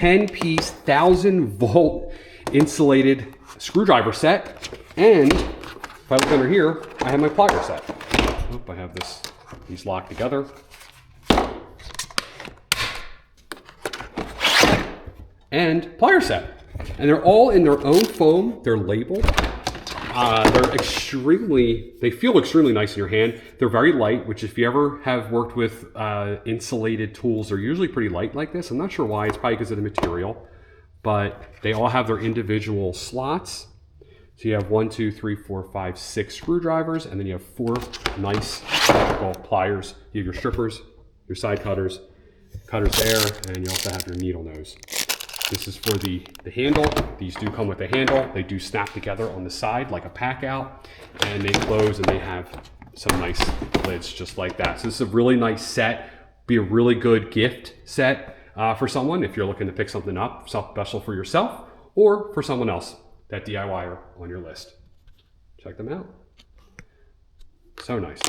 10-piece 1000-volt insulated screwdriver set. And if I look under here, I have my plier set. Oh, I have these locked together. And plier set. And they're all in their own foam. They're labeled. They feel extremely nice in your hand. They're very light, which if you ever have worked with insulated tools, they're usually pretty light like this. I'm not sure why. It's probably because of the material. But they all have their individual slots. So you have 1, 2, 3, 4, 5, 6 screwdrivers, and then you have 4 nice typical pliers. You have your strippers, your side cutters there, and you also have your needle nose. This is for the handle. These do come with a handle. They do snap together on the side like a pack out, and they close, and they have some nice lids just like that. So this is a really nice set. Be a really good gift set for someone if you're looking to pick something up, special for yourself or for someone else, that DIYer on your list. Check them out. So nice.